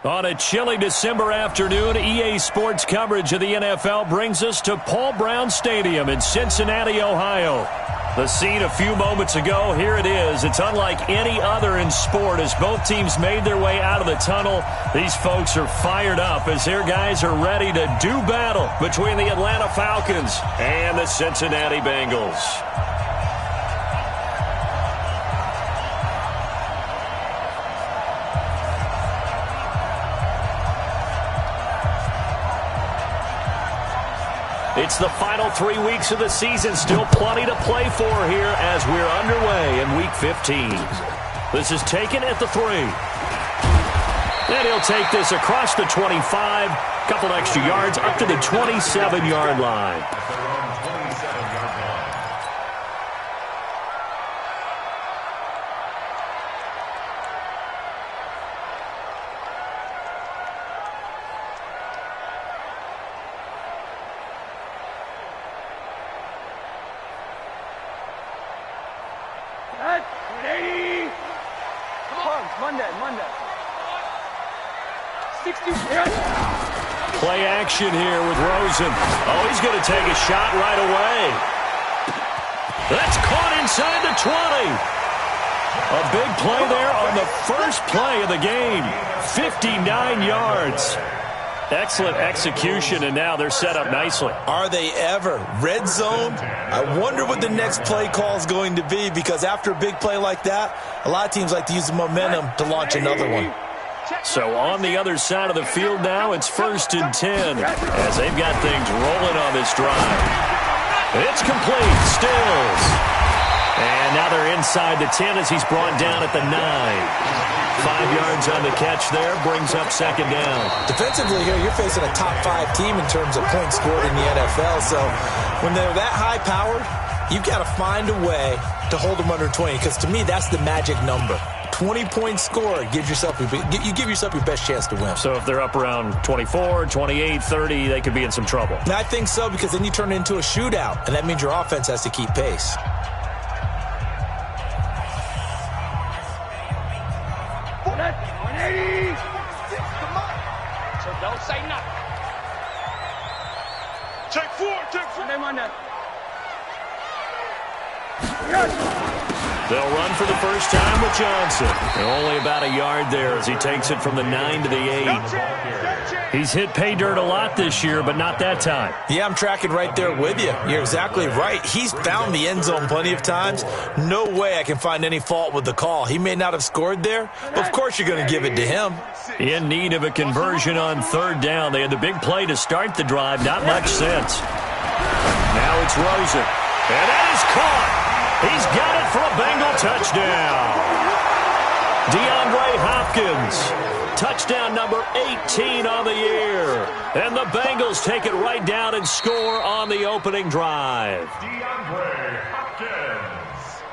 On a chilly December afternoon, EA Sports coverage of the NFL brings us to Paul Brown Stadium in Cincinnati, Ohio. The scene a few moments ago, here it is. It's unlike any other in sport as both teams made their way out of the tunnel. These folks are fired up as their guys are ready to do battle between the Atlanta Falcons and the Cincinnati Bengals. It's the final 3 weeks of the season. Still plenty to play for here as we're underway in Week 15. This is taken at the 3. And he'll take this across the 25. Couple extra yards up to the 27-yard line. Play action here with Rosen. Oh, he's going to take a shot right away. That's caught inside the 20. A big play there on the first play of the game. 59 yards. Excellent execution, and now they're set up nicely. Are they ever? Red zone? I wonder what the next play call is going to be, because after a big play like that, a lot of teams like to use the momentum to launch another one. So on the other side of the field now, it's 1st and 10 as they've got things rolling on this drive. It's complete. Stills. And now they're inside the 10 as he's brought down at the 9. 5 yards on the catch there, brings up 2nd down. Defensively here, you're facing a top 5 team in terms of points scored in the NFL. So when they're that high-powered, you've got to find a way to hold them under 20, because to me, that's the magic number. 20-point score, you give yourself your best chance to win. So if they're up around 24, 28, 30, they could be in some trouble. And I think so, because then you turn it into a shootout, and that means your offense has to keep pace. So don't say nothing. Take 4. They'll run for the first time with Johnson. And only about a yard there as he takes it from the 9 to the 8. He's hit pay dirt a lot this year, but not that time. Yeah, I'm tracking right there with you. You're exactly right. He's found the end zone plenty of times. No way I can find any fault with the call. He may not have scored there, but of course you're going to give it to him. In need of a conversion on 3rd down. They had the big play to start the drive. Not much sense. Now it's Rosen. And that is caught. He's got it for a Bengal touchdown. DeAndre Hopkins, touchdown number 18 on the year. And the Bengals take it right down and score on the opening drive. DeAndre Hopkins,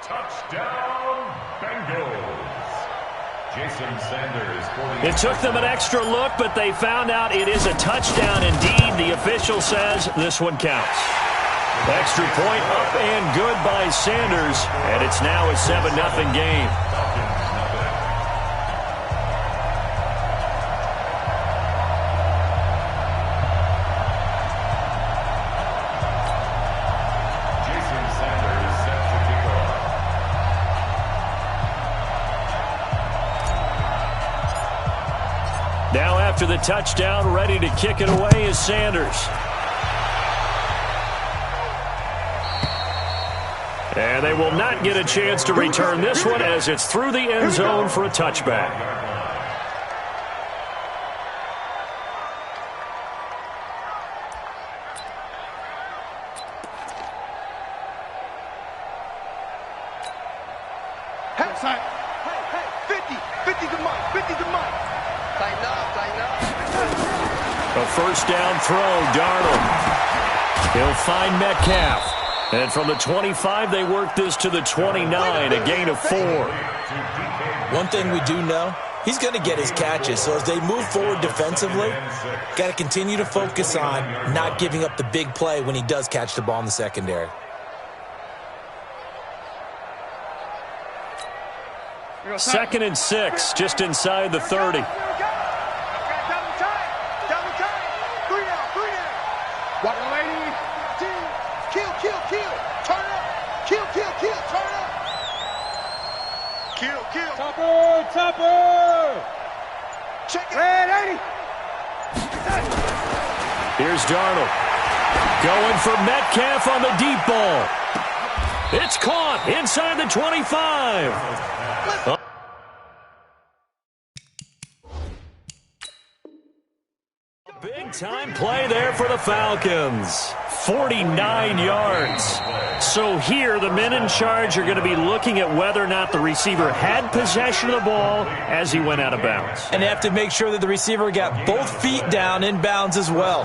touchdown Bengals. Jason Sanders. It took them an extra look, but they found out it is a touchdown indeed. The official says this one counts. Extra point up and good by Sanders, and it's now a 7-0 game. Jason Sanders set to kick off. Now after the touchdown, ready to kick it away is Sanders. And they will not get a chance to return this one as it's through the end zone for a touchback. A 1st down throw, Darnold. He'll find Metcalf. And from the 25, they work this to the 29, a gain of 4. One thing we do know, he's going to get his catches. So as they move forward defensively, got to continue to focus on not giving up the big play when he does catch the ball in the secondary. 2nd and 6, just inside the 30. Double tight. Three down. Walk the lady. Kill. Turn up. Kill. Turn up. Kill. Topper. Check it. Red 80. Here's Darnold. Going for Metcalf on the deep ball. It's caught inside the 25. Big-time play there for the Falcons. 49 yards. So here, the men in charge are going to be looking at whether or not the receiver had possession of the ball as he went out of bounds. And they have to make sure that the receiver got both feet down in bounds as well.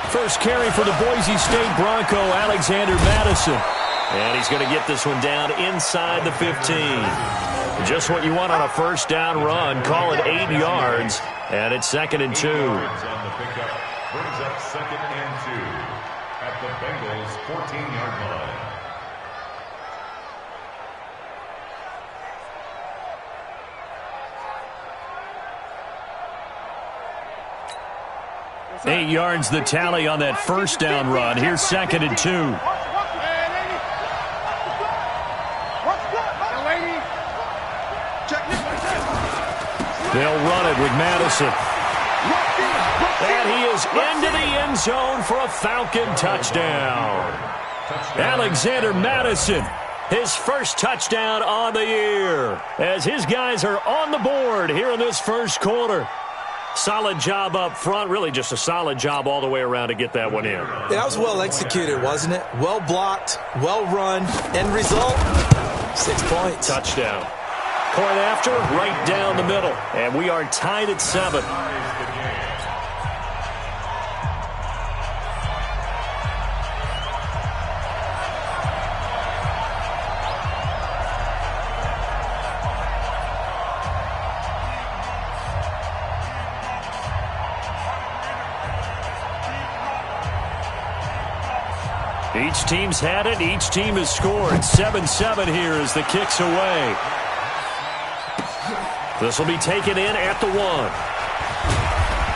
First carry for the Boise State Bronco, Alexander Madison. And he's going to get this one down inside the 15. Just what you want on a first down run. Call it 8 yards. And it's 2nd and 2. On the pickup brings up 2nd and 2 at the Bengals' 14-yard line. Eight yards the tally on that first down run. Here's 2nd and 2. They'll run it with Madison. And he is into the end zone for a Falcon touchdown. Alexander Madison, his first touchdown on the year, as his guys are on the board here in this first quarter. Solid job up front, really just a solid job all the way around to get that one in. Yeah, that was well executed, wasn't it? Well blocked, well run. End result, 6 points. Touchdown. Point after, right down the middle. And we are tied at 7. Each team's had it. Each team has scored. 7-7 here as the kick's away. This will be taken in at the 1.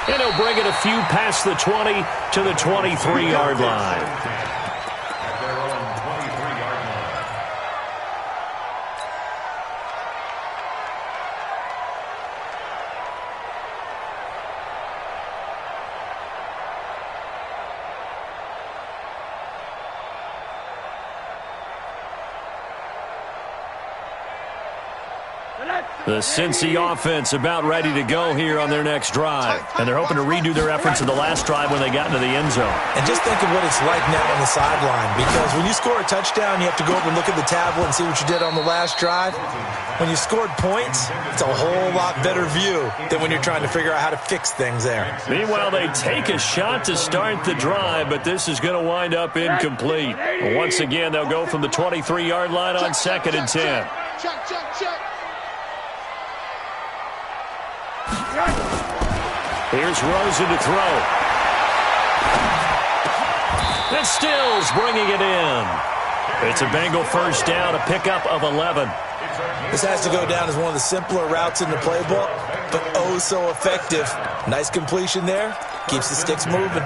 And he'll bring it a few past the 20 to the 23-yard line. At their own 23-yard line. The Cincy offense about ready to go here on their next drive. And they're hoping to redo their efforts in the last drive when they got into the end zone. And just think of what it's like now on the sideline, because when you score a touchdown, you have to go up and look at the tablet and see what you did on the last drive. When you scored points, it's a whole lot better view than when you're trying to figure out how to fix things there. Meanwhile, they take a shot to start the drive, but this is going to wind up incomplete. Once again, they'll go from the 23-yard line on 2nd and 10. Check. Here's Rosen to throw. And Stills bringing it in. It's a Bengal first down, a pickup of 11. This has to go down as one of the simpler routes in the playbook, but oh so effective. Nice completion there. Keeps the sticks moving.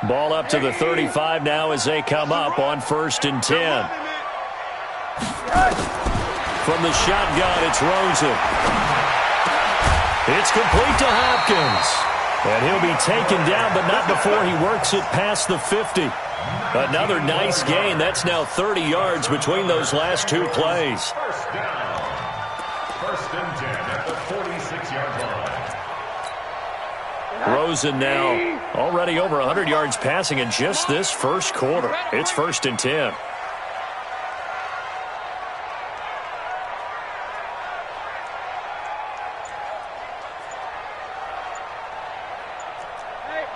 Ball up to the 35 now as they come up on 1st and 10. From the shotgun, it's Rosen. It's complete to Hopkins. And he'll be taken down, but not before he works it past the 50. Another nice gain. That's now 30 yards between those last two plays. First down. 1st and 10 at the 46-yard line. Rosen now already over 100 yards passing in just this first quarter. It's 1st and 10.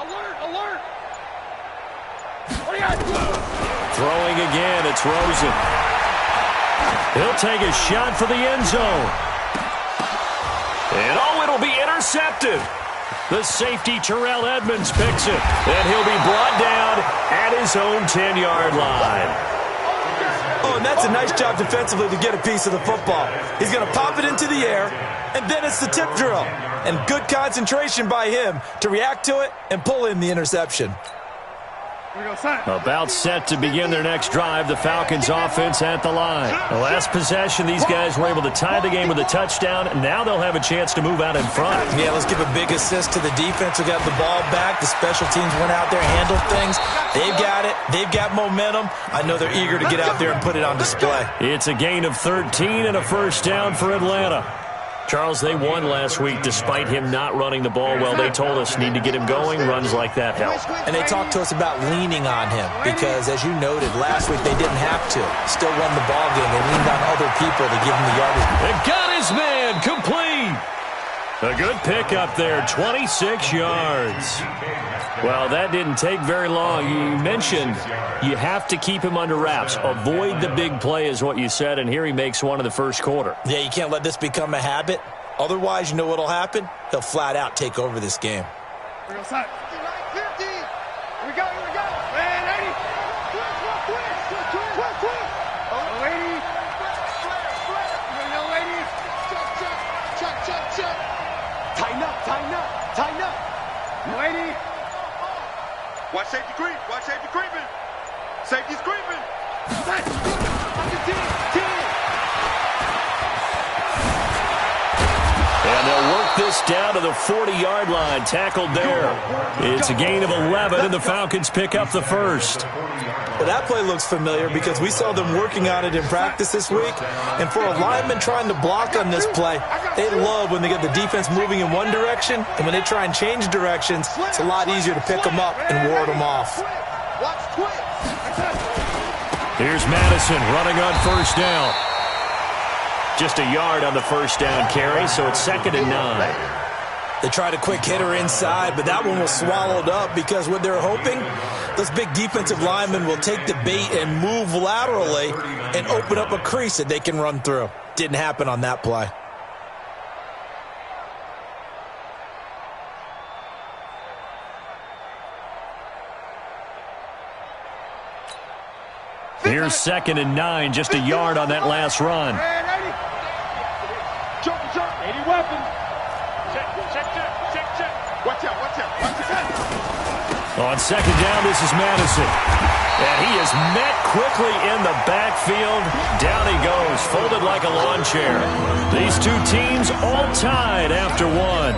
Alert, alert. What do you got? Throwing again, it's Rosen. He'll take a shot for the end zone. And it'll be intercepted. The safety, Terrell Edmonds, picks it. And he'll be brought down at his own 10-yard line. Oh, and that's a nice job defensively to get a piece of the football. He's going to pop it into the air, and then it's the tip drill. And good concentration by him to react to it and pull in the interception. About set to begin their next drive, the Falcons offense at the line. The last possession, these guys were able to tie the game with a touchdown, and now they'll have a chance to move out in front. Yeah, let's give a big assist to the defense who got the ball back. The special teams went out there, handled things. They've got it. They've got momentum. I know they're eager to get out there and put it on display. It's a gain of 13 and a first down for Atlanta. Charles, they won last week despite him not running the ball well. They told us need to get him going. Runs like that help. And they talked to us about leaning on him because, as you noted, last week they didn't have to. Still won the ball game. They leaned on other people to give him the yardage. And got his man complete. A good pick up there, 26 yards. Well, that didn't take very long. You mentioned you have to keep him under wraps. Avoid the big play is what you said, and here he makes one in the first quarter. Yeah, you can't let this become a habit. Otherwise, you know what'll happen? He'll flat out take over this game. Here we go. Here we go. Man, 80. Quick. Oh, lady. Yo, lady. Check. Tighten up. Lady. Watch safety creeping. Safety's creeping. And they'll work this down to the 40-yard line. Tackled there. It's a gain of 11, and the Falcons pick up the first. Well, that play looks familiar because we saw them working on it in practice this week. And for a lineman trying to block on this play, they love when they get the defense moving in one direction. And when they try and change directions, it's a lot easier to pick them up and ward them off. Here's Madison running on first down. Just a yard on the first down carry, so it's 2nd and 9. They tried a quick hitter inside, but that one was swallowed up because what they're hoping, those big defensive linemen will take the bait and move laterally and open up a crease that they can run through. Didn't happen on that play. Here's 2nd and 9, just a yard on that last run. Jump. 80 weapons. Check. Watch out. On 2nd down, this is Madison. And he is met quickly in the backfield. Down he goes, folded like a lawn chair. These two teams all tied after one.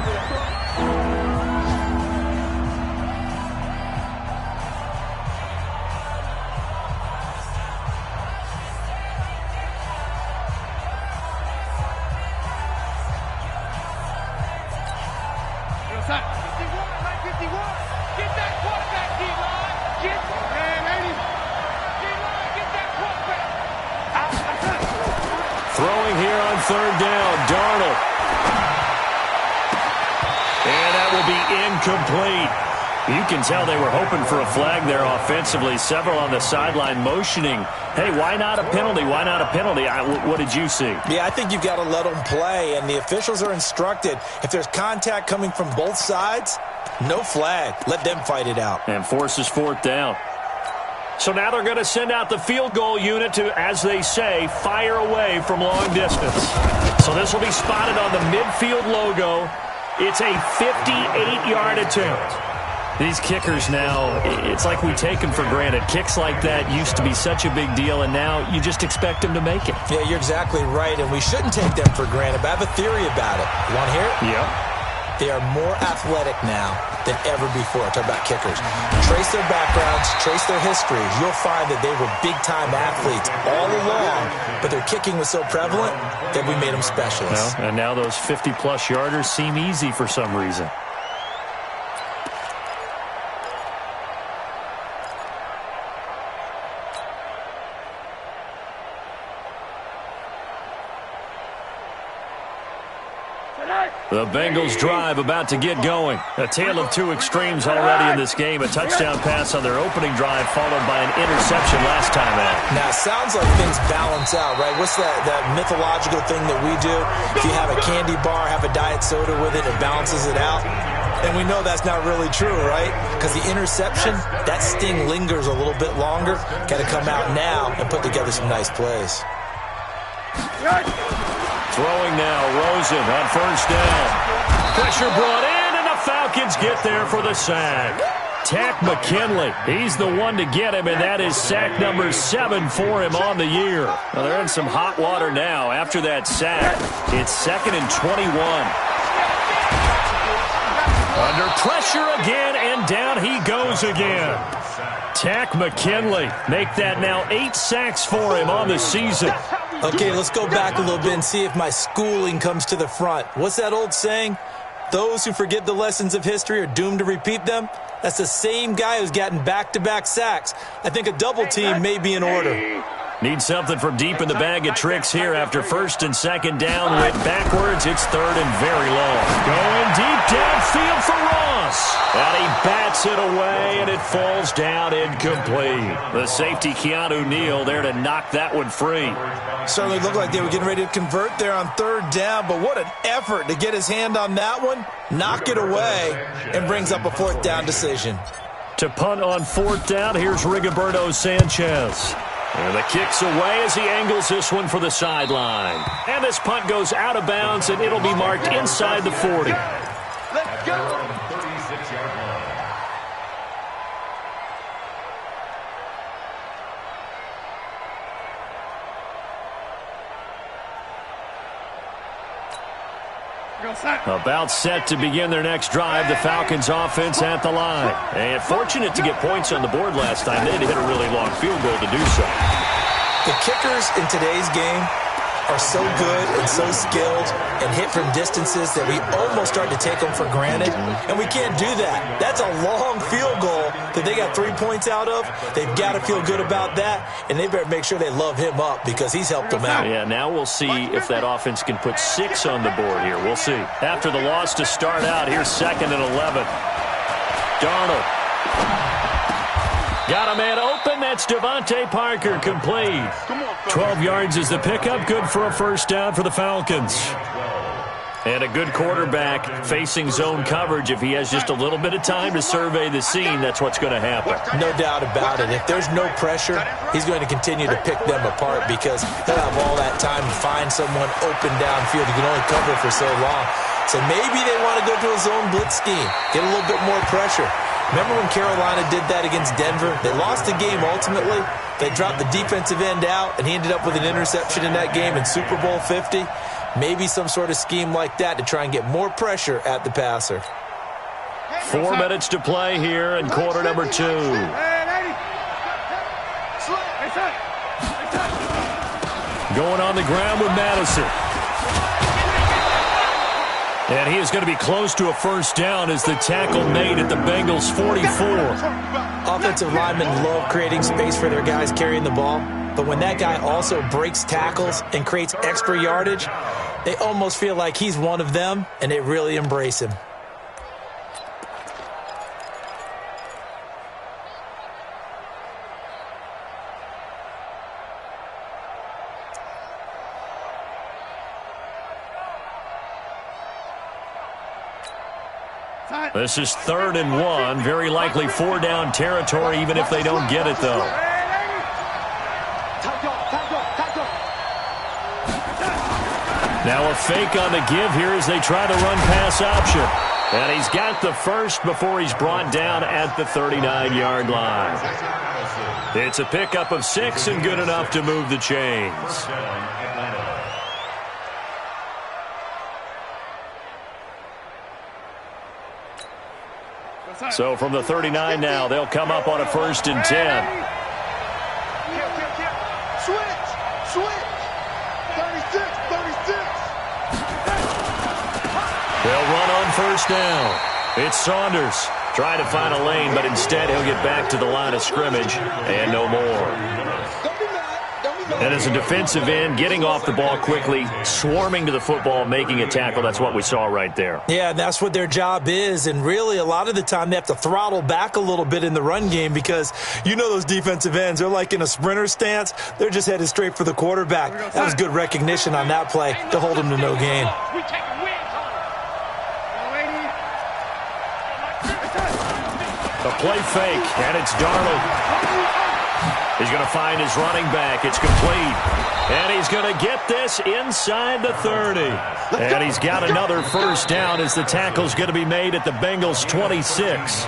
Throwing here on 3rd down, Darnold. And that will be incomplete. You can tell they were hoping for a flag there offensively. Several on the sideline motioning, hey, why not a penalty? Why not a penalty? What did you see? Yeah, I think you've got to let them play, and the officials are instructed. If there's contact coming from both sides, no flag. Let them fight it out. And forces 4th down. So now they're going to send out the field goal unit to, as they say, fire away from long distance. So this will be spotted on the midfield logo. It's a 58-yard attempt. These kickers now, it's like we take them for granted. Kicks like that used to be such a big deal, and now you just expect them to make it. Yeah, you're exactly right, and we shouldn't take them for granted, but I have a theory about it. You want to hear it? Yep. They are more athletic now than ever before. Talk about kickers. Trace their backgrounds, trace their histories. You'll find that they were big-time athletes all along, but their kicking was so prevalent that we made them specialists. Well, and now those 50-plus yarders seem easy for some reason. The Bengals drive about to get going. A tale of two extremes already in this game. A touchdown pass on their opening drive followed by an interception last time out. Now, it sounds like things balance out, right? What's that mythological thing that we do? If you have a candy bar, have a diet soda with it, it balances it out. And we know that's not really true, right? Because the interception, that sting lingers a little bit longer. Got to come out now and put together some nice plays. Throwing now, Rosen on first down. Pressure brought in, and the Falcons get there for the sack. Tack McKinley, he's the one to get him, and that is sack number 7 for him on the year. Well, they're in some hot water now after that sack. It's 2nd and 21. Under pressure again, and down he goes again. Tack McKinley, make that now 8 sacks for him on the season. Okay, let's go back a little bit and see if my schooling comes to the front. What's that old saying? Those who forget the lessons of history are doomed to repeat them. That's the same guy who's gotten back-to-back sacks. I think a double team may be in order. Need something from deep in the bag of tricks here after 1st and 2nd down. Went backwards. It's 3rd and very long. Going deep downfield for Ross. And he bats it away, and it falls down incomplete. The safety, Keanu Neal, there to knock that one free. Certainly looked like they were getting ready to convert there on 3rd down, but what an effort to get his hand on that one, knock it away, and brings up a 4th down decision. To punt on 4th down, here's Rigoberto Sanchez. And the kick's away as he angles this one for the sideline. And this punt goes out of bounds, and it'll be marked inside the 40. Let's go. 36-yard line. About set to begin their next drive, the Falcons offense at the line. And fortunate to get points on the board last time. They had to hit a really long field goal to do so. The kickers in today's game are so good and so skilled and hit from distances that we almost start to take them for granted, and we can't do that. That's a long field goal that they got 3 points out of. They've got to feel good about that, and they better make sure they love him up because he's helped them out. Yeah, now we'll see if that offense can put 6 on the board here. We'll see. After the loss to start out, here's 2nd and 11. Darnold. Got a man open. That's Devontae Parker, complete. 12 yards is the pickup. Good for a 1st down for the Falcons. And a good quarterback facing zone coverage. If he has just a little bit of time to survey the scene, that's what's going to happen. No doubt about it. If there's no pressure, he's going to continue to pick them apart because he'll have all that time to find someone open downfield. He can only cover for so long. So maybe they want to go to a zone blitz scheme, get a little bit more pressure. Remember when Carolina did that against Denver? They lost the game ultimately. They dropped the defensive end out, and he ended up with an interception in that game in Super Bowl 50. Maybe some sort of scheme like that to try and get more pressure at the passer. 4 minutes to play here in quarter number 2. Going on the ground with Madison. And he is going to be close to a 1st down as the tackle made at the Bengals' 44. Offensive linemen love creating space for their guys carrying the ball. But when that guy also breaks tackles and creates extra yardage, they almost feel like he's one of them, and they really embrace him. This is 3rd and 1. Very likely 4-down territory, even if they don't get it, though. Now a fake on the give here as they try to run pass option. And he's got the first before he's brought down at the 39-yard line. It's a pickup of 6 and good enough to move the chains. So from the 39 now, they'll come up on a 1st and 10. Switch. 36. They'll run on 1st down. It's Saunders. Trying to find a lane, but instead he'll get back to the line of scrimmage and no more. Don't be mad. And as a defensive end, getting off the ball quickly, swarming to the football, making a tackle, that's what we saw right there. Yeah, that's what their job is. And really, a lot of the time, they have to throttle back a little bit in the run game because you know those defensive ends, they're like in a sprinter stance. They're just headed straight for the quarterback. That was good recognition on that play to hold him to no gain. A play fake, and it's Darnold. He's going to find his running back. It's complete. And he's going to get this inside the 30. And he's got another first down as the tackle's going to be made at the Bengals' 26.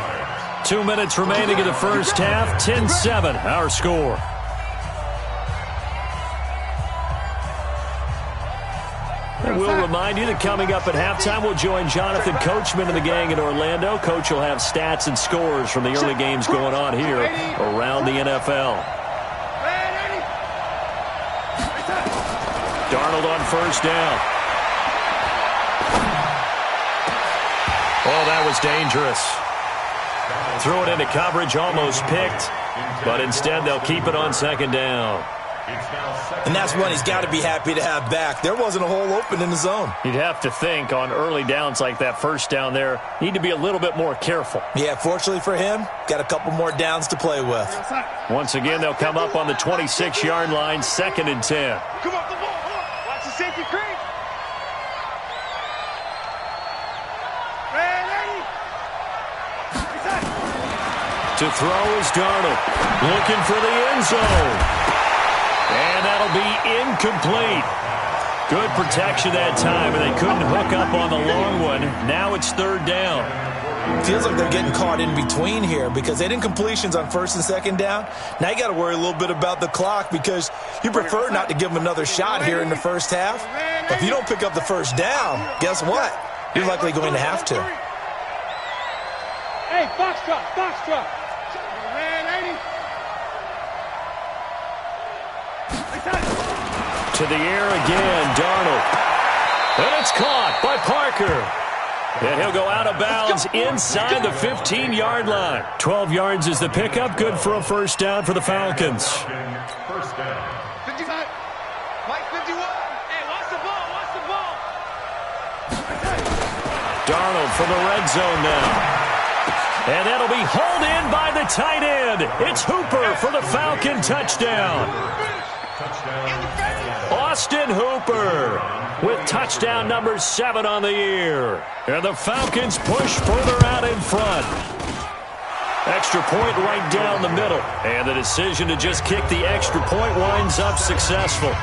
2 minutes remaining in the first half. 10-7, our score. And we'll remind you that coming up at halftime, we'll join Jonathan Coachman and the gang in Orlando. Coach will have stats and scores from the early games going on here around the NFL. Darnold on first down. Oh, that was dangerous. Threw it into coverage, almost picked, but instead they'll keep it on second down. And that's one he's got to be happy to have back. There wasn't a hole open in the zone. You'd have to think on early downs like that first down there, need to be a little bit more careful. Yeah, fortunately for him, got a couple more downs to play with. Once again, they'll come up on the 26-yard line, 2nd and 10. Come on, come on. Watch the safety creep. To throw is Darnold. Looking for the end zone. And that'll be incomplete. Good protection that time, and they couldn't hook up on the long one. Now it's 3rd down. Feels like they're getting caught in between here because they didn't completions on 1st and 2nd down. Now you got to worry a little bit about the clock because you prefer not to give them another shot here in the first half. But if you don't pick up the first down, guess what? You're likely going to have to. Hey, box drop. To the air again, Darnold. And it's caught by Parker. And he'll go out of bounds inside the 15-yard line. 12 yards is the pickup. Good for a first down for the Falcons. First down. 55. Mike 51. Hey, watch the ball. Darnold from the red zone now. And that'll be hauled in by the tight end. It's Hooper for the Falcon touchdown. Austin Hooper with touchdown number 7 on the year. And the Falcons push further out in front. Extra point right down the middle. And the decision to just kick the extra point winds up successful.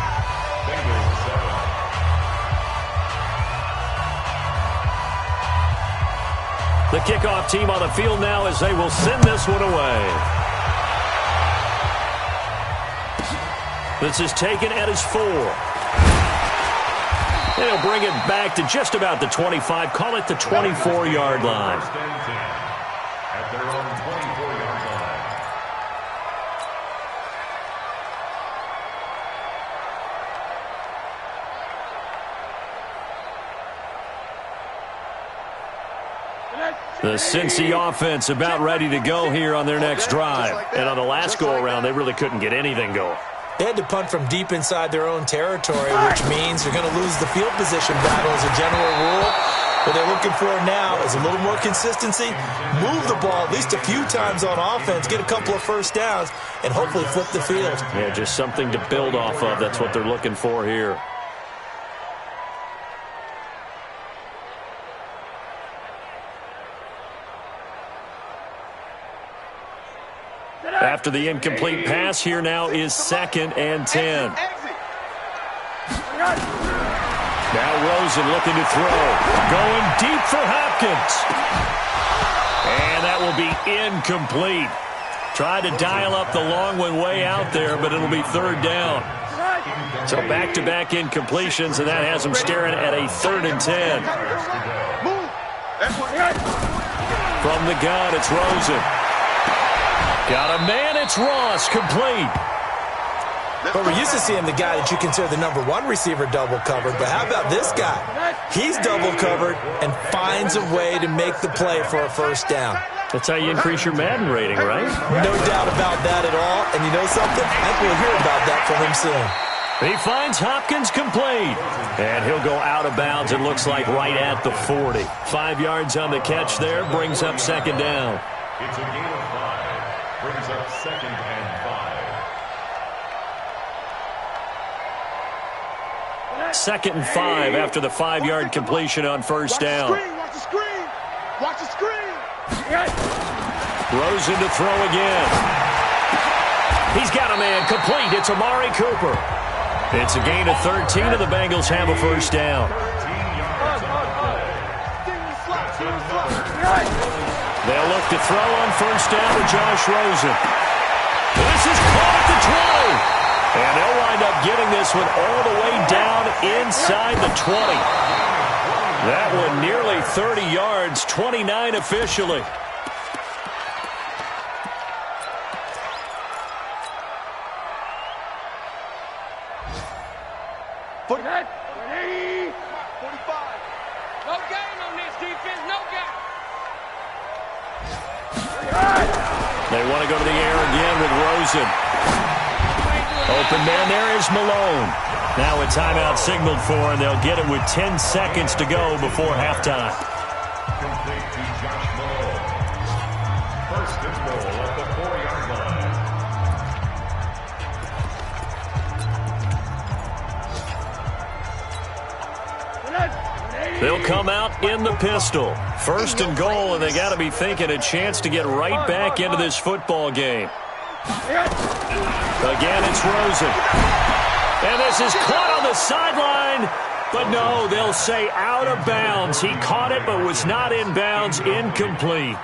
The kickoff team on the field now as they will send this one away. This is taken at his 4. And he'll bring it back to just about the 25. Call it the 24-yard line. At their own 24-yard line. The Cincy offense about ready to go here on their next drive. And on the last go-around, they really couldn't get anything going. They had to punt from deep inside their own territory, which means they're going to lose the field position battle as a general rule. What they're looking for now is a little more consistency, move the ball at least a few times on offense, get a couple of first downs, and hopefully flip the field. Yeah, just something to build off of. That's what they're looking for here. After the incomplete pass, here now is 2nd and 10. Now Rosen looking to throw. Going deep for Hopkins. And that will be incomplete. Tried to dial up the long one way out there, but it'll be 3rd down. So back-to-back incompletions, and that has them staring at a 3rd and 10. From the gun, it's Rosen. Got a man, it's Ross, complete. But we're used to seeing the guy that you consider the #1 receiver double covered. But how about this guy? He's double covered and finds a way to make the play for a first down. That's how you increase your Madden rating, right? No doubt about that at all. And you know something? I think we'll hear about that from him soon. He finds Hopkins complete. And he'll go out of bounds, it looks like, right at the 40. 5 yards on the catch there, brings up second down. It's a gain of 5. Brings up 2nd and 5. 2nd and 5 after the 5-yard completion on first down. Watch the screen. Watch the screen. Rosen to throw again. He's got a man complete. It's Amari Cooper. It's a gain of 13, and the Bengals have a first down. They'll look to throw on first down to Josh Rosen. This is caught at the 20. And they'll wind up getting this one all the way down inside the 20. That one nearly 30 yards, 29 officially. No gain on this defense, no gain. They want to go to the air again with Rosen. Open man there is Malone. Now a timeout signaled for, and they'll get it with 10 seconds to go before halftime. Complete to Josh Malone. First and goal at the 4-yard line. They'll come out in the pistol. First and goal, and they got to be thinking a chance to get right back into this football game. Again, it's Rosen. And this is caught on the sideline. But no, they'll say out of bounds. He caught it but was not in bounds. Incomplete.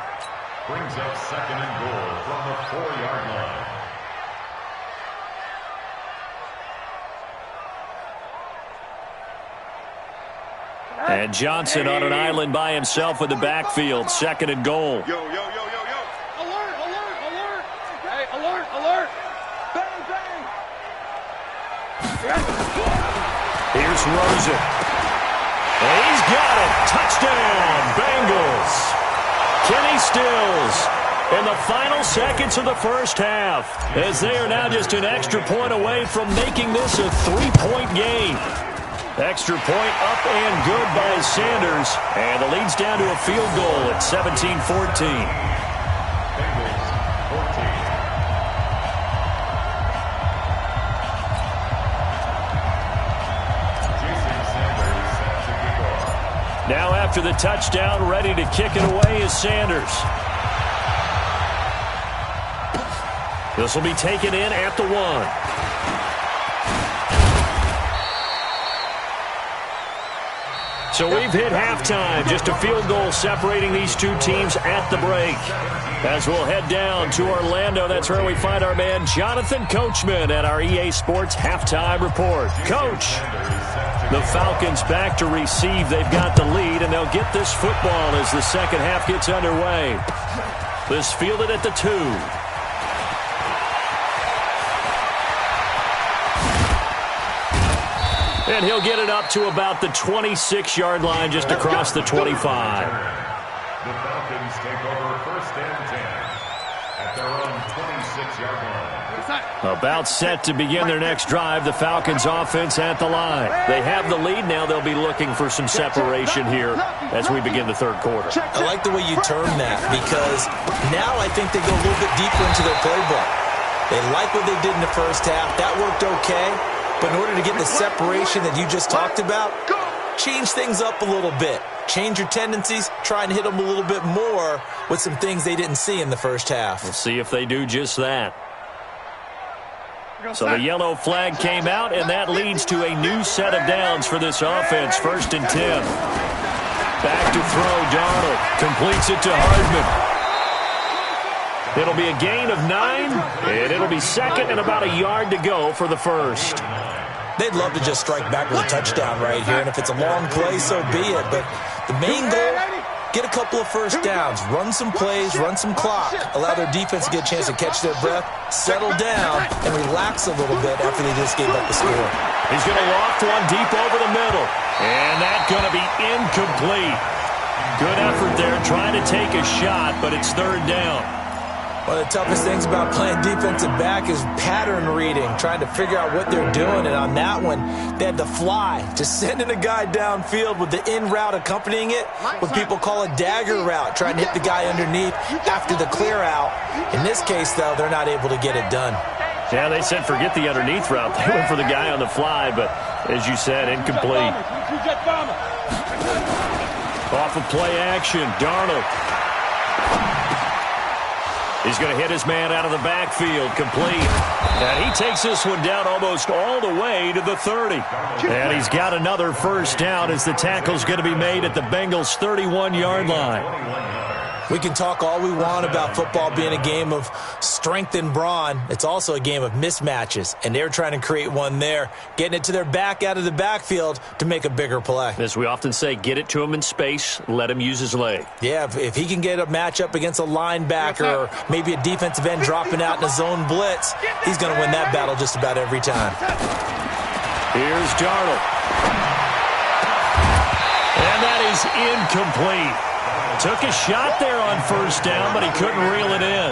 Brings up 2nd and goal from the 4-yard line. And Johnson on an island by himself in the backfield. 2nd and goal. Yo. Alert, alert. Hey, alert. Bang, bang. Here's Rosen. And he's got it. Touchdown, Bengals. Kenny Stills in the final seconds of the first half, as they are now just an extra point away from making this a 3-point game. Extra point up and good by Sanders, and the lead's down to a field goal at 17-14. Bengals 14. Now after the touchdown, ready to kick it away is Sanders. This will be taken in at the 1. So we've hit halftime, just a field goal separating these two teams at the break. As we'll head down to Orlando, that's where we find our man Jonathan Coachman at our EA Sports Halftime Report. Coach, the Falcons back to receive. They've got the lead, and they'll get this football as the second half gets underway. This fielded at the 2. And he'll get it up to about the 26-yard line, just across the 25. The Falcons take over 1st and 10 at their own 26-yard line. About set to begin their next drive, the Falcons offense at the line. They have the lead. Now they'll be looking for some separation here as we begin the third quarter. I like the way you term that, because now I think they go a little bit deeper into their playbook. They like what they did in the first half. That worked okay. But in order to get the separation that you just talked about, change things up a little bit. Change your tendencies, try and hit them a little bit more with some things they didn't see in the first half. We'll see if they do just that. So the yellow flag came out, and that leads to a new set of downs for this offense. 1st and 10. Back to throw, Darnold completes it to Hardman. It'll be a gain of 9, and it'll be second and about a yard to go for the first. They'd love to just strike back with a touchdown right here, and if it's a long play, so be it. But the main goal, get a couple of first downs, run some plays, run some clock, allow their defense to get a chance to catch their breath, settle down, and relax a little bit after they just gave up the score. He's going to loft one deep over the middle. And that's going to be incomplete. Good effort there trying to take a shot, but it's third down. One of the toughest things about playing defensive back is pattern reading, trying to figure out what they're doing. And on that one, they had to fly, just sending a guy downfield with the in route accompanying it, what people call a dagger route, trying to hit the guy underneath after the clear out. In this case, though, they're not able to get it done. Yeah, they said forget the underneath route. They went for the guy on the fly, but as you said, incomplete. Off of play action, Darnold. He's going to hit his man out of the backfield, complete. And he takes this one down almost all the way to the 30. And he's got another first down as the tackle's going to be made at the Bengals' 31-yard line. We can talk all we want about football being a game of strength and brawn. It's also a game of mismatches, and they're trying to create one there, getting it to their back out of the backfield to make a bigger play. As we often say, get it to him in space, let him use his leg. Yeah, if he can get a matchup against a linebacker or maybe a defensive end dropping out in a zone blitz, he's going to win that battle just about every time. Here's Darnold. And that is incomplete. Took a shot there on first down, but he couldn't reel it in.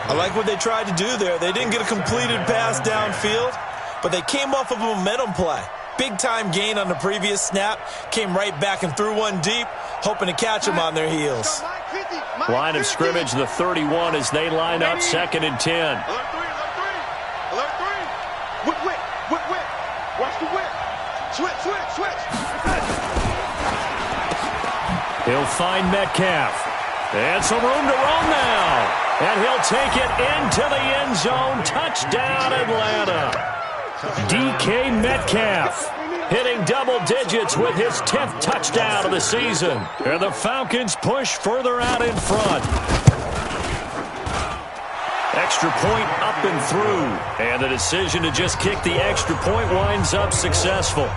I like what they tried to do there. They didn't get a completed pass downfield, but they came off of a momentum play. Big-time gain on the previous snap, came right back and threw one deep, hoping to catch them on their heels. Line of scrimmage, the 31, as they line up 2nd and 10. Alert 3, alert 3. Alert 3. Whip. Watch the whip. Switch. He'll find Metcalf. And some room to roam now. And he'll take it into the end zone. Touchdown, Atlanta. DK Metcalf hitting double digits with his 10th touchdown of the season. And the Falcons push further out in front. Extra point up and through. And the decision to just kick the extra point winds up successful.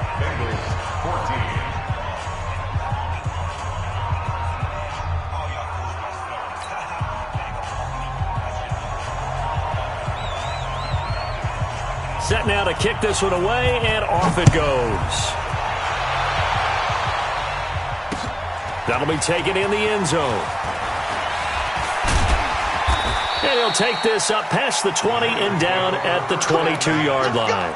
Set now to kick this one away, and off it goes. That'll be taken in the end zone. And he'll take this up past the 20 and down at the 22-yard line.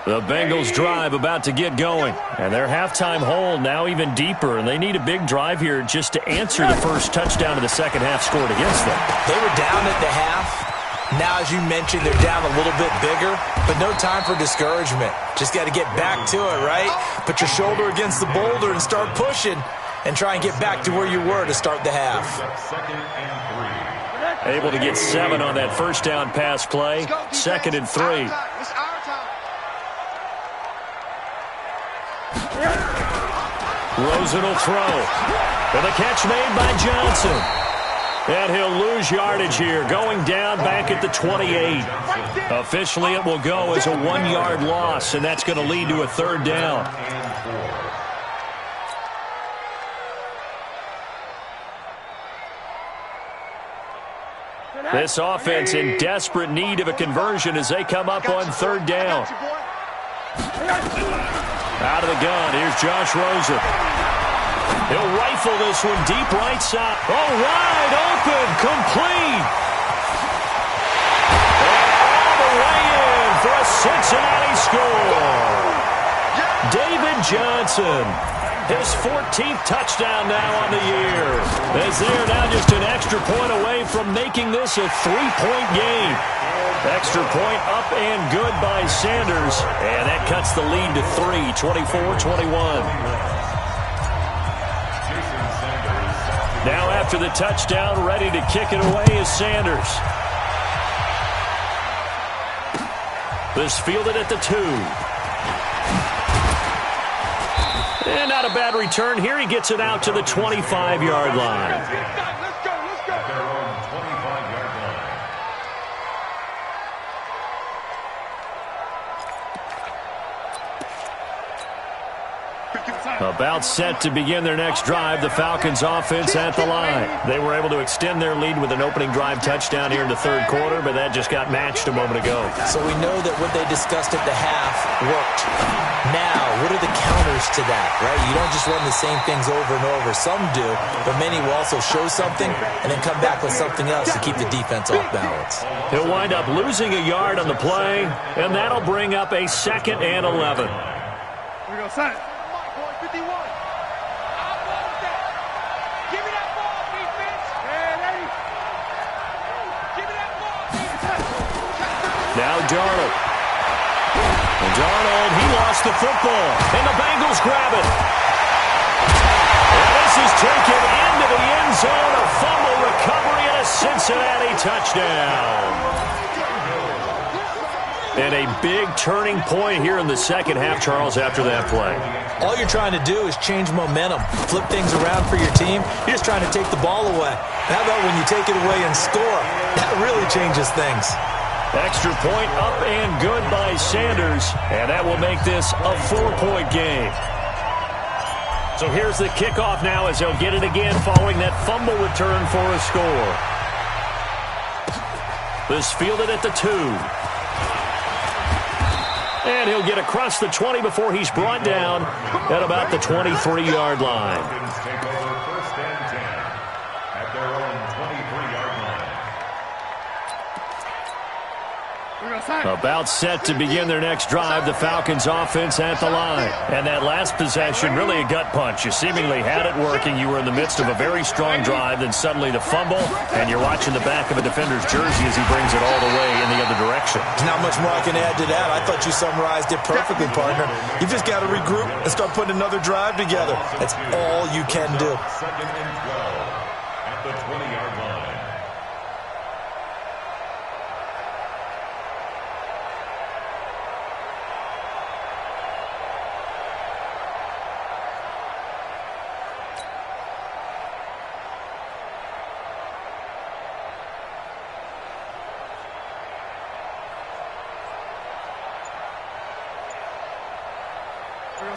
The Bengals drive about to get going. And their halftime hole now even deeper. And they need a big drive here just to answer the first touchdown of the second half scored against them. They were down at the half. Now, as you mentioned, they're down a little bit bigger. But no time for discouragement. Just got to get back to it, right? Put your shoulder against the boulder and start pushing. And try and get back to where you were to start the half. Able to get 7 on that first down pass play. 2nd and 3. Rosen will throw. And the catch made by Johnson. And he'll lose yardage here, going down back at the 28. Officially, it will go as a 1-yard loss, and that's going to lead to a third down. This offense in desperate need of a conversion as they come up on third down. Out of the gun, here's Josh Rosen. He'll rifle this one deep right side. Oh, wide open, complete. And all the way in for a Cincinnati score. David Johnson, his 14th touchdown now on the year. As they are now just an extra point away from making this a 3-point game. Extra point up and good by Sanders. And that cuts the lead to 3, 24-21. Now after the touchdown, ready to kick it away is Sanders. This fielded at the 2. And not a bad return here. He gets it out to the 25-yard line. Let's go. At their own 25-yard line. About set to begin their next drive, the Falcons offense at the line. They were able to extend their lead with an opening drive touchdown here in the third quarter, but that just got matched a moment ago. So we know that what they discussed at the half worked. Now, what are the counters to that, right? You don't just run the same things over and over. Some do, but many will also show something and then come back with something else to keep the defense off balance. He'll wind up losing a yard on the play, and that'll bring up a 2nd and 11. Here we go, son. 51. I want that. Give me that ball, defense. Hey, ready. Give me that ball, defense. Now Darnold. And Darnold, he lost the football, and the Bengals grab it. And this is taken into the end zone, a fumble recovery, and a Cincinnati touchdown. And a big turning point here in the second half, Charles, after that play. All you're trying to do is change momentum, flip things around for your team. You're just trying to take the ball away. How about when you take it away and score? That really changes things. Extra point up and good by Sanders, and that will make this a 4-point game. So here's the kickoff now as they'll get it again following that fumble return for a score. This fielded at the 2. And he'll get across the 20 before he's brought down at about the 23-yard line. Falcons take over 1st and 10 at their own 23-yard line. About set to begin their next drive, the Falcons offense at the line. And that last possession, really a gut punch. You seemingly had it working. You were in the midst of a very strong drive, then suddenly the fumble, and you're watching the back of a defender's jersey as he brings it all the way in the other direction. There's not much more I can add to that. I thought you summarized it perfectly, partner. You've just got to regroup and start putting another drive together. That's all you can do. 2nd and 12 at the 20-yard line.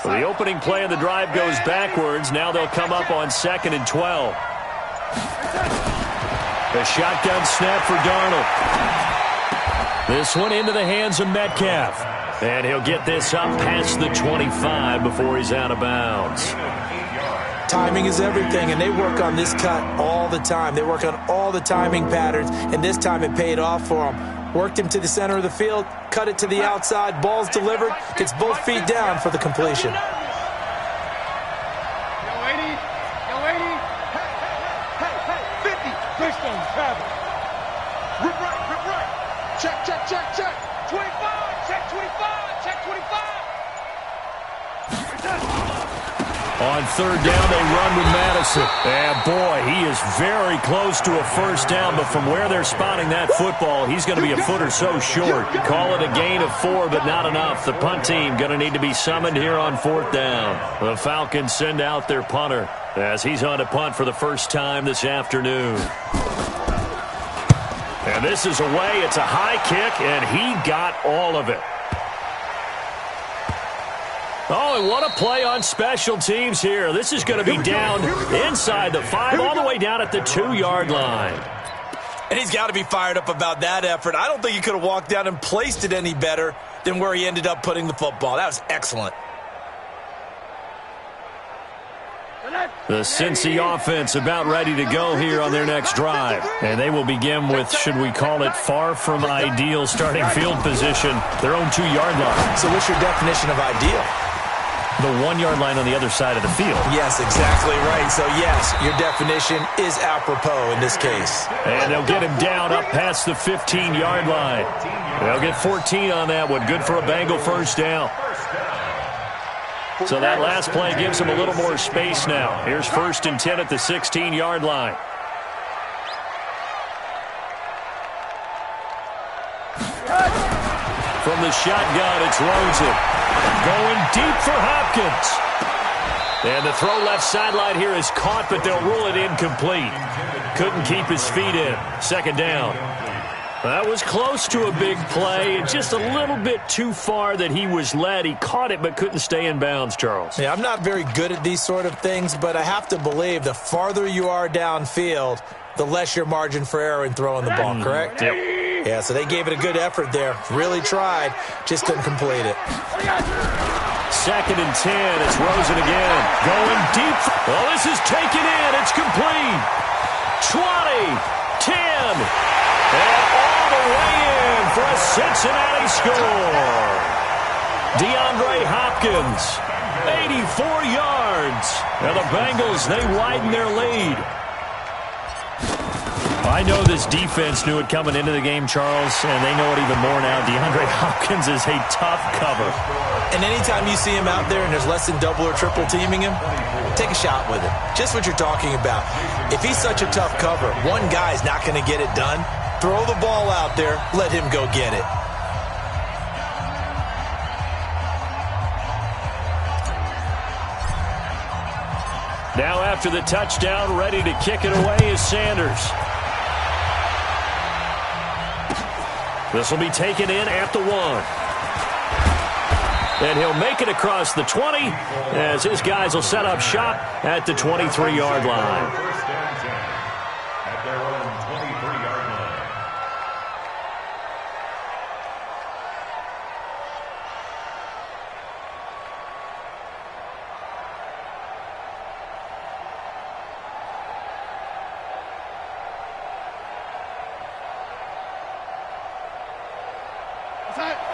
The opening play of the drive goes backwards. Now they'll come up on 2nd and 12. The shotgun snap for Darnold. This one into the hands of Metcalf. And he'll get this up past the 25 before he's out of bounds. Timing is everything, and they work on this cut all the time. They work on all the timing patterns, and this time it paid off for them. Worked him to the center of the field, cut it to the outside, ball's delivered, gets both feet down for the completion. Yo, 80. Hey, 50. Touchdown, travel. Rip right. Check. 25, check 25. On 3rd down, they run with Madison. And boy, he is very close to a first down, but from where they're spotting that football, he's going to be a foot or so short. Call it a gain of 4, but not enough. The punt team going to need to be summoned here on 4th down. The Falcons send out their punter as he's on to punt for the first time this afternoon. And this is away. It's a high kick, and he got all of it. Oh, and what a play on special teams here. This is going to be down inside the 5, all the way down at the 2-yard line. And he's got to be fired up about that effort. I don't think he could have walked down and placed it any better than where he ended up putting the football. That was excellent. The Cincy offense about ready to go here on their next drive. And they will begin with, should we call it, far from ideal starting field position, their own 2-yard line. So what's your definition of ideal? The 1-yard line on the other side of the field. Yes, exactly right. So, yes, your definition is apropos in this case. And they'll get him down up past the 15-yard line. They'll get 14 on that one. Good for a Bengal first down. So that last play gives him a little more space now. Here's 1st and 10 at the 16-yard line. From the shotgun, it's Rosen. Going deep for Hopkins. And the throw left sideline here is caught, but they'll rule it incomplete. Couldn't keep his feet in. Second down. That was close to a big play. Just a little bit too far that he was led. He caught it but couldn't stay in bounds, Charles. Yeah, I'm not very good at these sort of things, but I have to believe the farther you are downfield, the less your margin for error in throwing the ball, correct? Yep. Yeah, so they gave it a good effort there. Really tried, just couldn't complete it. Second and 10. It's Rosen again. Going deep. Well, this is taken in. It's complete. 20, 10, and all the way in for a Cincinnati score. DeAndre Hopkins, 84 yards. And the Bengals, they widen their lead. I know this defense knew it coming into the game, Charles, and they know it even more now. DeAndre Hopkins is a tough cover. And anytime you see him out there and there's less than double or triple teaming him, take a shot with him. Just what you're talking about. If he's such a tough cover, one guy's not going to get it done. Throw the ball out there. Let him go get it. Now after the touchdown, ready to kick it away is Sanders. This will be taken in at the 1. And he'll make it across the 20 as his guys will set up shop at the 23-yard line. First and 10 at their own 23-yard line.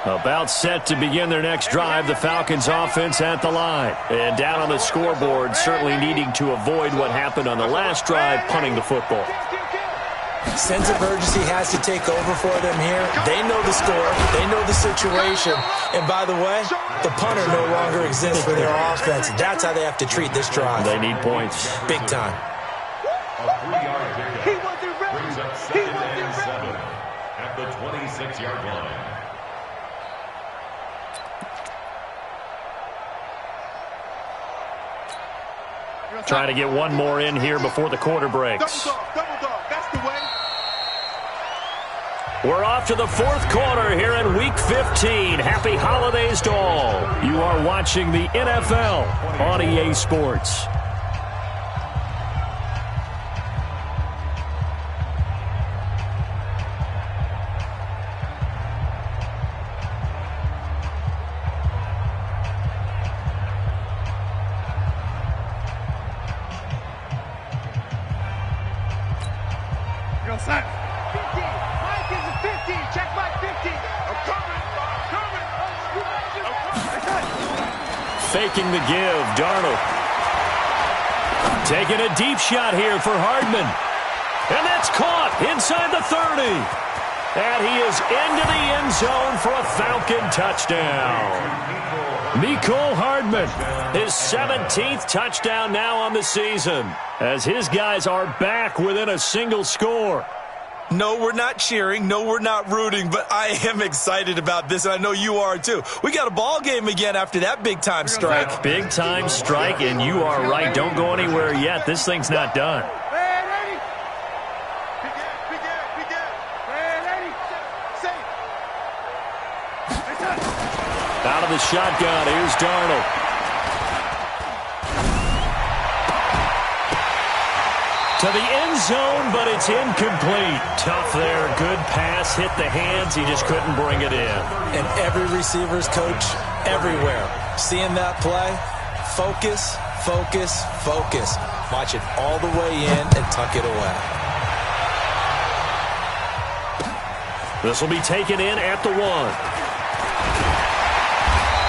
About set to begin their next drive, the Falcons offense at the line. And down on the scoreboard, certainly needing to avoid what happened on the last drive, punting the football. Sense of urgency has to take over for them here. They know the score. They know the situation. And by the way, the punter no longer exists for their offense. That's how they have to treat this drive. They need points. Big time. A 3-yard pickup brings up second and 7 at the 26-yard line. Trying to get one more in here before the quarter breaks. Double dog, that's the way. We're off to the fourth quarter here in Week 15. Happy holidays to all. You are watching the NFL on EA Sports. Set. 50. Mike is a 50. Check Mike 50. I'm coming. Faking the give, Darnold. Taking a deep shot here for Hardman. And that's caught inside the 30. And he is into the end zone for a Falcon touchdown. Mecole Hardman, his 17th touchdown now on the season, as his guys are back within a single score. No, we're not cheering. No, we're not rooting, but I am excited about this, and I know you are too. We got a ball game again after that big-time strike. Big-time strike, and you are right. Don't go anywhere yet. This thing's not done. Out of the shotgun, here's Darnold. To the end zone, but it's incomplete. Tough there. Good pass. Hit the hands. He just couldn't bring it in. And every receiver's coach everywhere. Seeing that play, focus, focus, focus. Watch it all the way in and tuck it away. This will be taken in at the 1.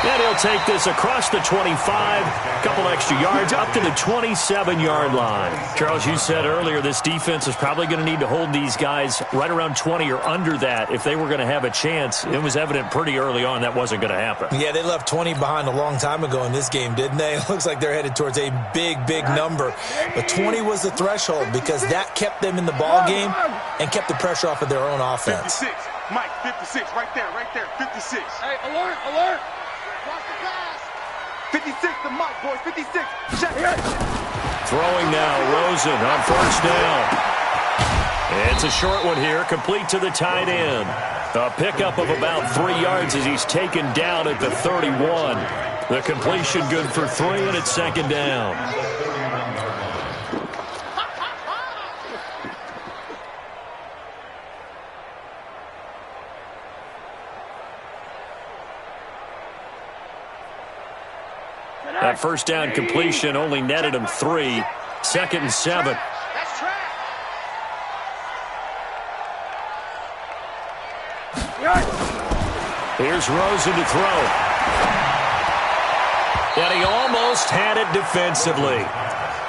And he'll take this across the 25, a couple extra yards, up to the 27-yard line. Charles, you said earlier this defense is probably going to need to hold these guys right around 20 or under that if they were going to have a chance. It was evident pretty early on that wasn't going to happen. Yeah, they left 20 behind a long time ago in this game, didn't they? It looks like they're headed towards a big, big number. But 20 was the threshold because that kept them in the ball game and kept the pressure off of their own offense. 56. Mike, 56. Right there. 56. Hey, alert, alert. 56 to Mike, boys. 56. Check. Throwing now, Rosen on first down. It's a short one here, complete to the tight end. A pickup of about 3 yards as he's taken down at the 31. The completion good for 3, and it's second down. That first down completion only netted him 3. Second and 7. Here's Rosen to throw. And he almost had it defensively.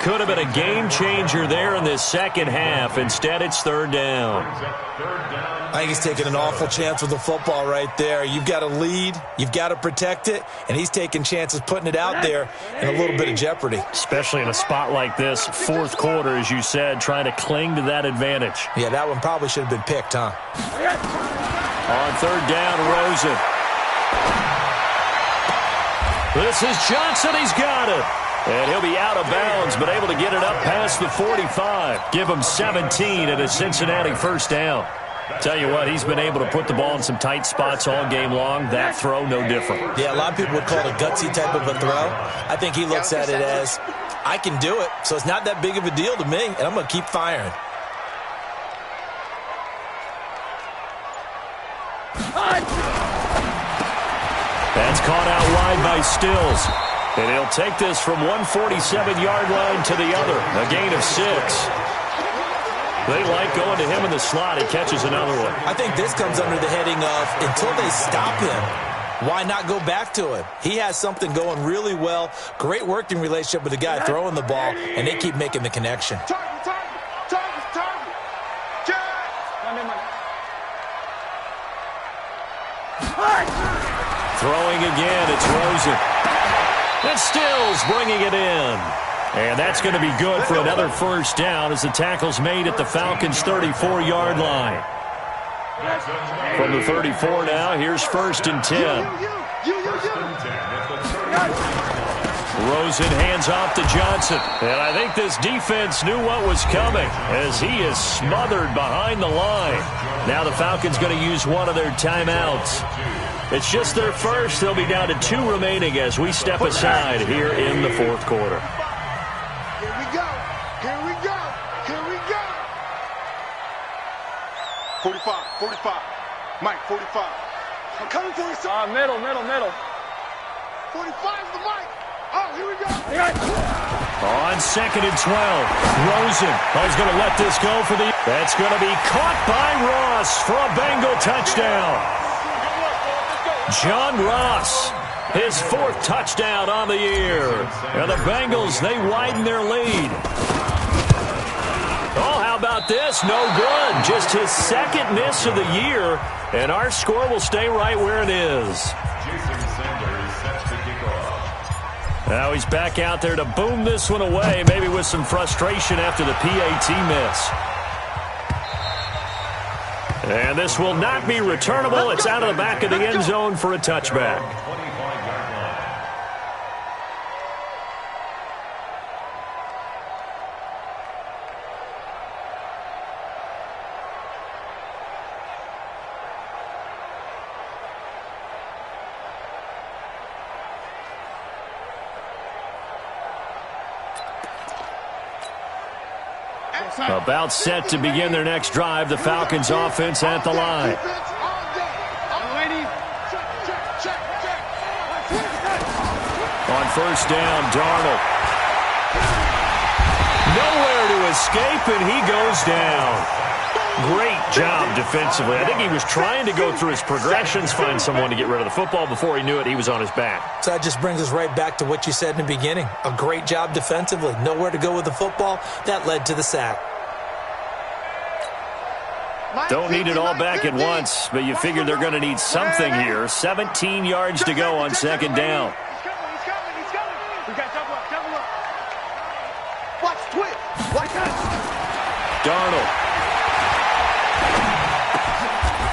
Could have been a game changer there in this second half. Instead, it's third down. I think he's taking an awful chance with the football right there. You've got to lead, you've got to protect it, and he's taking chances putting it out there in a little bit of jeopardy. Especially in a spot like this, fourth quarter, as you said, trying to cling to that advantage. Yeah, that one probably should have been picked, huh? On third down, Rosen. This is Johnson. He's got it. And he'll be out of bounds, but able to get it up past the 45. Give him 17 at a Cincinnati first down. Tell you what, he's been able to put the ball in some tight spots all game long. That throw, no different. Yeah, a lot of people would call it a gutsy type of a throw. I think he looks at it as, I can do it, so it's not that big of a deal to me, and I'm going to keep firing. That's caught out wide by Stills. And he'll take this from 147-yard line to the other. A gain of 6. They like going to him in the slot. He catches another one. I think this comes under the heading of, until they stop him, why not go back to him? He has something going really well. Great working relationship with the guy throwing the ball, and they keep making the connection. Throwing again, it's Rosen. And Stills bringing it in. And that's going to be good for another first down as the tackle's made at the Falcons' 34-yard line. From the 34 now, here's first and 10. Rosen hands off to Johnson. And I think this defense knew what was coming as he is smothered behind the line. Now the Falcons going to use one of their timeouts. It's just their first. They'll be down to 2 remaining as we step aside here in the fourth quarter. Here we go. Here we go. Here we go. 45. 45. Mike, 45. I'm coming for you, sir. Middle. 45 is the mic. Oh, here we go. On second and 12, Rosen is going to let this go for the... That's going to be caught by Ross for a Bengal touchdown. John Ross, his 4th touchdown on the year. And the Bengals, they widen their lead. Oh, how about this? No good. Just his 2nd miss of the year. And our score will stay right where it is. Now he's back out there to boom this one away, maybe with some frustration after the PAT miss. And this will not be returnable. It's out of the back of the end zone for a touchback. About set to begin their next drive. The Falcons offense at the line. On first down, Darnold. Nowhere to escape, and he goes down. Great job defensively. I think he was trying to go through his progressions, find someone to get rid of the football. Before he knew it, he was on his back. So that just brings us right back to what you said in the beginning. A great job defensively. Nowhere to go with the football. That led to the sack. Don't need it all back at once, but you figure they're going to need something here. 17 yards to go on second down. He's coming. We got double up. Watch, twitch. Watch that. Darnold.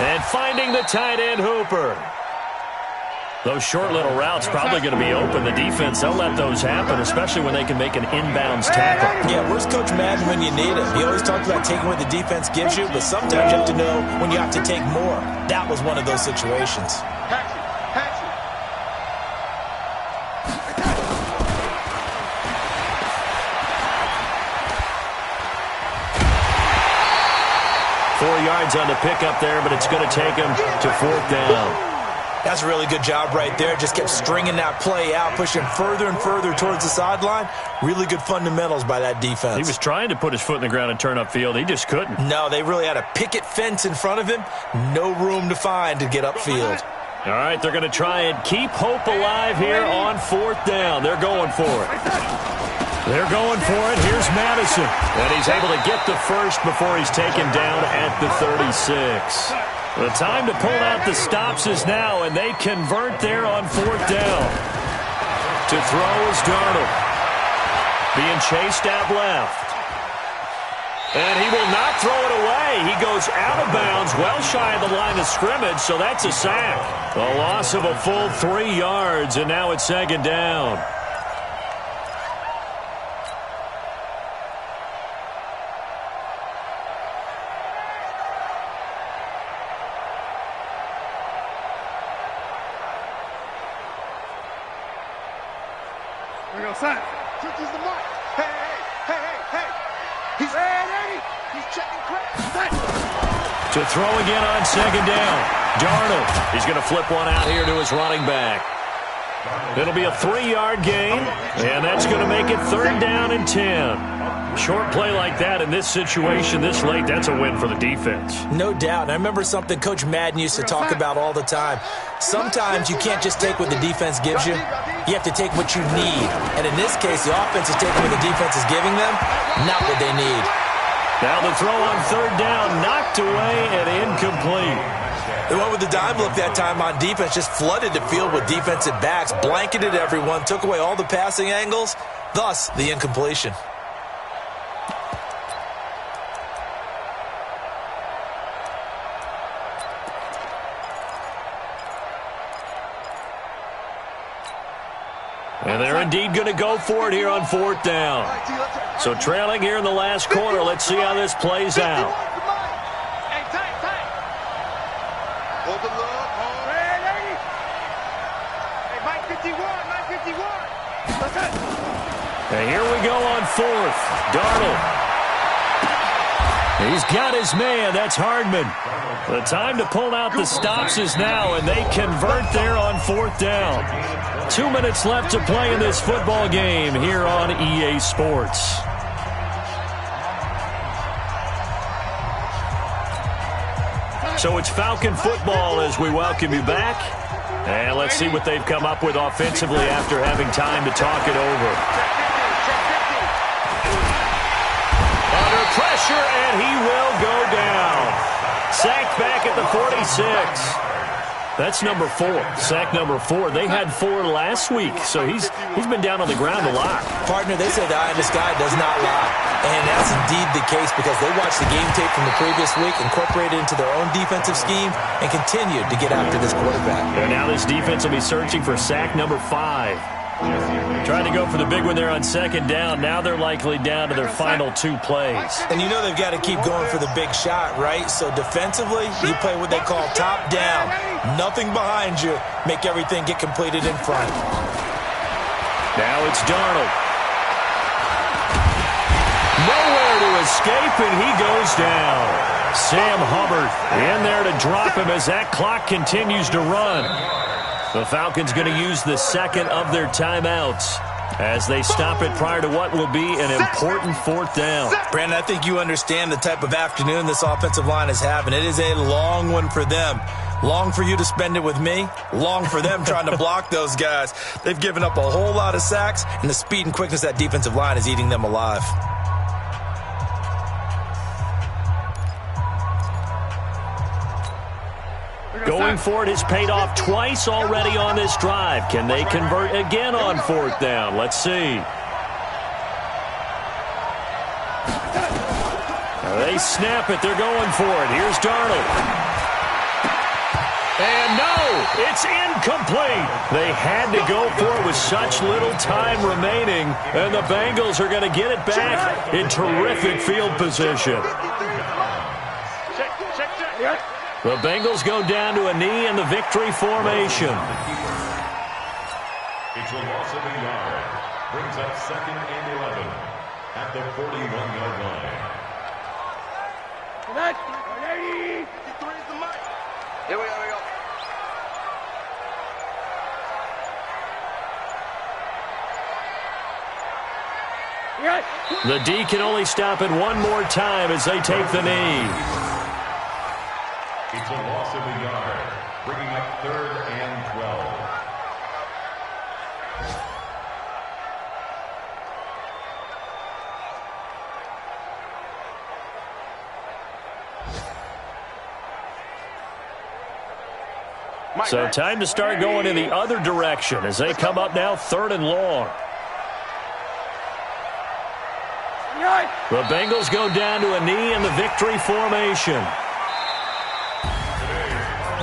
And finding the tight end, Hooper. Those short little routes probably going to be open. The defense, they'll let those happen, especially when they can make an inbounds tackle. Yeah, where's Coach Madden when you need him? He always talks about taking what the defense gives you, but sometimes you have to know when you have to take more. That was one of those situations. 4 yards on the pickup there, but it's going to take him to 4th down. That's a really good job right there. Just kept stringing that play out, pushing further and further towards the sideline. Really good fundamentals by that defense. He was trying to put his foot in the ground and turn upfield. He just couldn't. No, they really had a picket fence in front of him. No room to find to get upfield. All right, they're going to try and keep hope alive here on 4th down. They're going for it. They're going for it. Here's Madison. And he's able to get the first before he's taken down at the 36. The time to pull out the stops is now, and they convert there on 4th down. To throw is Darnold. Being chased out left. And he will not throw it away. He goes out of bounds, well shy of the line of scrimmage, so that's a sack. A loss of a full 3 yards, and now it's 2nd down. We go, son. Is the mark. Hey. He's ready. He's checking crack. To throw again on 2nd down. Darnold. He's going to flip one out here to his running back. It'll be a 3-yard gain, and that's going to make it 3rd down and 10. Short play like that in this situation this late, that's a win for the defense. No doubt. And I remember something Coach Madden used to talk about all the time. Sometimes you can't just take what the defense gives you. You have to take what you need. And in this case, the offense is taking what the defense is giving them, not what they need. Now the throw on 3rd down, knocked away and incomplete. The one with the dime look that time on defense just flooded the field with defensive backs, blanketed everyone, took away all the passing angles, thus the incompletion. And they're indeed going to go for it here on 4th down. So trailing here in the last quarter, let's see how this plays out. Hey, tight. Hold the look. Ready. Hey, Mike 51. That's it. And here we go on 4th. Darnold. He's got his man. That's Hardman. The time to pull out the stops is now, and they convert there on 4th down. 2 minutes left to play in this football game here on EA Sports. So it's Falcon football as we welcome you back. And let's see what they've come up with offensively after having time to talk it over. Under pressure, and he will go down. Sacked back at the 46. That's number 4. Sack number 4. They had 4 last week, so he's been down on the ground a lot. Partner, they say the eye in the sky does not lie. And that's indeed the case because they watched the game tape from the previous week, incorporated it into their own defensive scheme, and continued to get after this quarterback. And now this defense will be searching for sack number 5. Trying to go for the big one there on 2nd down. Now they're likely down to their final 2 plays. And you know they've got to keep going for the big shot, right? So defensively, you play what they call top down. Nothing behind you. Make everything get completed in front. Now it's Darnold. Nowhere to escape, and he goes down. Sam Hubbard in there to drop him as that clock continues to run. The Falcons going to use the 2nd of their timeouts as they stop it prior to what will be an important 4th down. Brandon, I think you understand the type of afternoon this offensive line is having. It is a long one for them. Long for you to spend it with me. Long for them trying to block those guys. They've given up a whole lot of sacks, and the speed and quickness of that defensive line is eating them alive. Going for it has paid off twice already on this drive. Can they convert again on 4th down? Let's see. They snap it. They're going for it. Here's Darnold. And no! It's incomplete. They had to go for it with such little time remaining, and the Bengals are going to get it back in terrific field position. The Bengals go down to a knee in the victory formation. It's a loss of a yard. Brings up 2nd and 11 at the 41-yard line. Here we go. The D can only stop it one more time as they take the knee. It's a loss of a yard, bringing up 3rd and 12. So time to start going in the other direction as they come up now 3rd and long. The Bengals go down to a knee in the victory formation.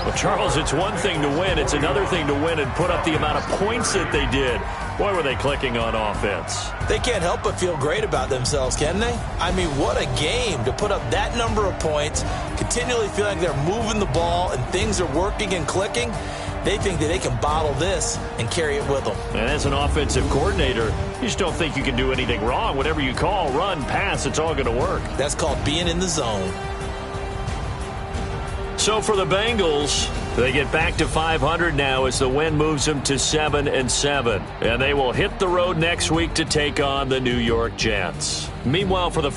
Well, Charles, it's one thing to win. It's another thing to win and put up the amount of points that they did. Boy, were they clicking on offense. They can't help but feel great about themselves, can they? I mean, what a game to put up that number of points, continually feel like they're moving the ball and things are working and clicking. They think that they can bottle this and carry it with them. And as an offensive coordinator, you just don't think you can do anything wrong. Whatever you call, run, pass, it's all going to work. That's called being in the zone. So for the Bengals, they get back to 500 now as the win moves them to 7-7. And they will hit the road next week to take on the New York Jets. Meanwhile, for the